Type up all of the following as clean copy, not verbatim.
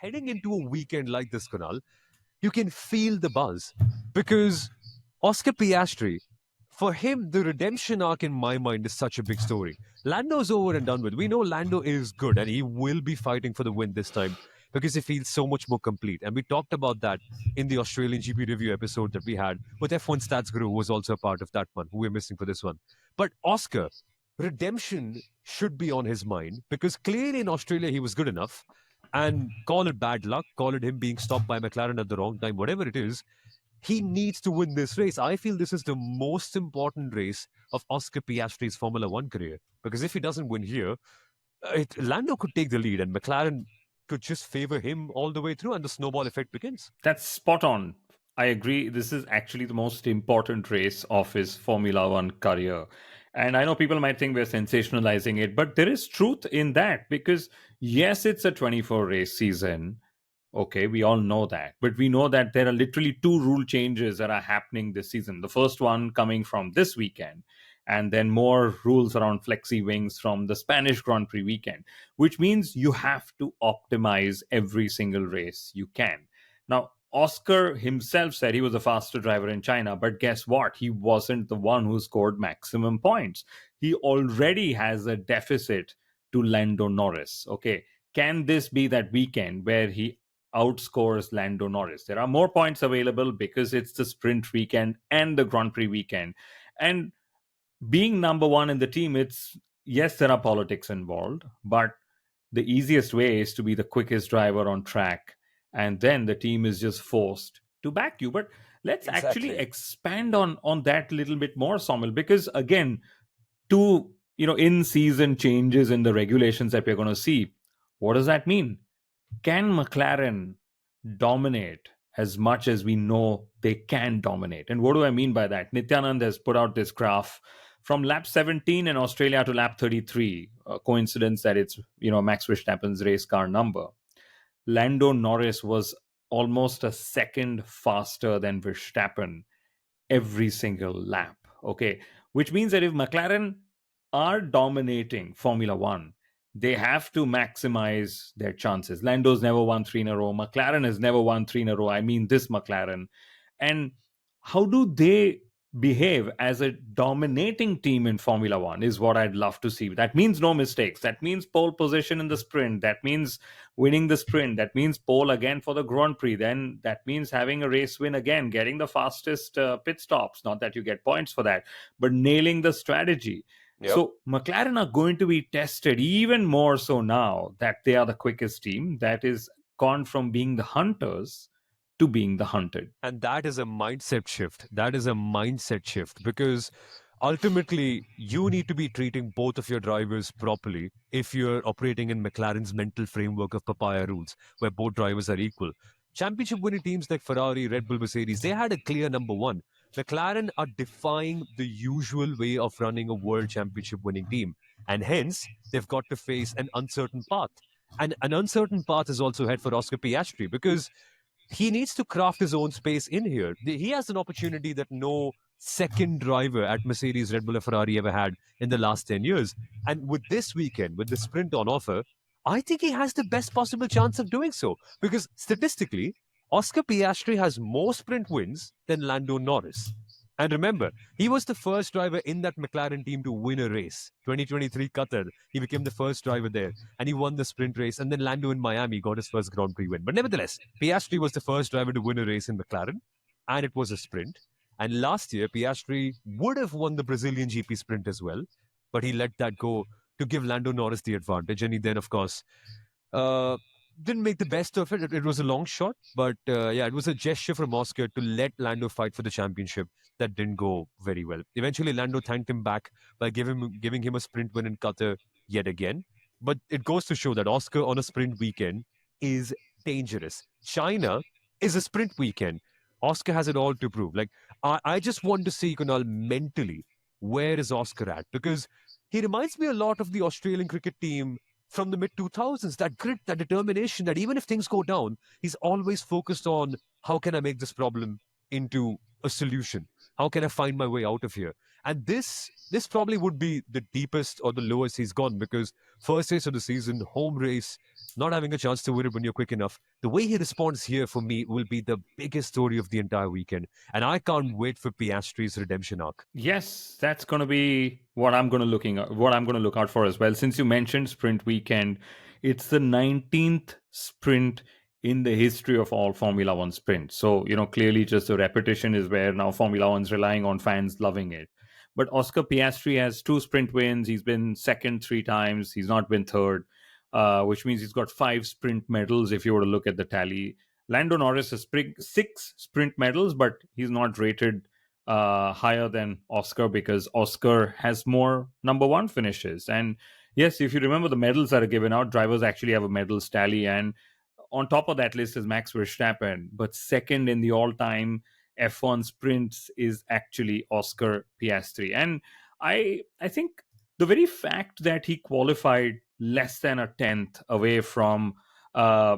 heading into a weekend like this, Kunal, you can feel the buzz because Oscar Piastri, for him, the redemption arc in my mind is such a big story. Lando's over and done with. We know Lando is good and he will be fighting for the win this time because he feels so much more complete. And we talked about that in the Australian GP review episode that we had with F1 Stats Guru, who was also a part of that one, who we're missing for this one. But Oscar, redemption should be on his mind because clearly in Australia he was good enough. And call it bad luck, call it him being stopped by McLaren at the wrong time, whatever it is, he needs to win this race. I feel this is the most important race of Oscar Piastri's Formula One career. Because if he doesn't win here, Lando could take the lead and McLaren could just favor him all the way through and the snowball effect begins. That's spot on. I agree. This is actually the most important race of his Formula One career. And I know people might think we're sensationalizing it, but there is truth in that because, yes, it's a 24 race season. Okay, we all know that. But we know that there are literally two rule changes that are happening this season. The first one coming from this weekend, and then more rules around flexi wings from the Spanish Grand Prix weekend, which means you have to optimize every single race you can. Now, Oscar himself said he was a faster driver in China, but guess what? He wasn't the one who scored maximum points. He already has a deficit to Lando Norris. Okay, can this be that weekend where he outscores Lando Norris? There are more points available because it's the sprint weekend and the Grand Prix weekend. And being number one in the team, it's yes, there are politics involved, but the easiest way is to be the quickest driver on track. And then the team is just forced to back you. But let's actually expand on that a little bit more, Somil, because again, two in-season changes in the regulations that we're going to see. What does that mean? Can McLaren dominate as much as we know they can dominate? And what do I mean by that? Nityanand has put out this graph from lap 17 in Australia to lap 33. A coincidence that it's Max Verstappen's race car number. Lando Norris was almost a second faster than Verstappen every single lap. Okay, which means that if McLaren are dominating Formula One, they have to maximize their chances. Lando's never won 3 in a row. McLaren has never won 3 in a row. I mean, this McLaren. And how do they behave as a dominating team in Formula One is what I'd love to see. That means no mistakes. That means pole position in the sprint. That means winning the sprint. That means pole again for the Grand Prix. Then that means having a race win again, getting the fastest pit stops. Not that you get points for that, but nailing the strategy. Yep. So McLaren are going to be tested even more so now that they are the quickest team that is gone from being the hunters to being the hunted. And that is a mindset shift. That is a mindset shift because ultimately you need to be treating both of your drivers properly if you're operating in McLaren's mental framework of papaya rules, where both drivers are equal. Championship winning teams like Ferrari, Red Bull, Mercedes, they had a clear number one. McLaren are defying the usual way of running a world championship winning team. And hence, they've got to face an uncertain path. And an uncertain path is also ahead for Oscar Piastri because he needs to craft his own space in here. He has an opportunity that no second driver at Mercedes, Red Bull, or Ferrari ever had in the last 10 years. And with this weekend, with the sprint on offer, I think he has the best possible chance of doing so. Because statistically, Oscar Piastri has more sprint wins than Lando Norris. And remember, he was the first driver in that McLaren team to win a race. 2023 Qatar, he became the first driver there. And he won the sprint race. And then Lando in Miami got his first Grand Prix win. But nevertheless, Piastri was the first driver to win a race in McLaren. And it was a sprint. And last year, Piastri would have won the Brazilian GP sprint as well. But he let that go to give Lando Norris the advantage. And he then, of course, didn't make the best of it. It was a long shot. But it was a gesture from Oscar to let Lando fight for the championship. That didn't go very well. Eventually, Lando thanked him back by giving him a sprint win in Qatar yet again. But it goes to show that Oscar on a sprint weekend is dangerous. China is a sprint weekend. Oscar has it all to prove. Like, I just want to see, Kunal, mentally, where is Oscar at? Because he reminds me a lot of the Australian cricket team from the mid-2000s. That grit, that determination, that even if things go down, he's always focused on how can I make this problem into a solution? How can I find my way out of here? And this probably would be the deepest or the lowest he's gone because first race of the season, home race, not having a chance to win it when you're quick enough. The way he responds here for me will be the biggest story of the entire weekend. And I can't wait for Piastri's redemption arc. Yes, that's going to be what I'm going to what I'm going to look out for as well. Since you mentioned sprint weekend, it's the 19th sprint in the history of all Formula 1 sprints. So, clearly just the repetition is where now Formula 1's relying on fans loving it. But Oscar Piastri has two sprint wins. He's been second three times. He's not been third, which means he's got five sprint medals if you were to look at the tally. Lando Norris has six sprint medals, but he's not rated higher than Oscar because Oscar has more number one finishes. And yes, if you remember the medals that are given out, drivers actually have a medals tally. And on top of that list is Max Verstappen, but second in the all time F1 sprints is actually Oscar Piastri. And I think the very fact that he qualified less than a tenth away from uh,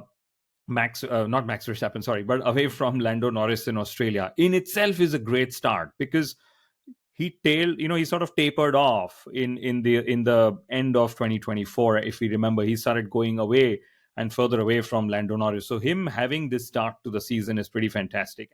not Max Verstappen, sorry, but away from Lando Norris in Australia, in itself is a great start because he sort of tapered off in the end of 2024. If we remember, he started going away and further away from Lando Norris. So him having this start to the season is pretty fantastic.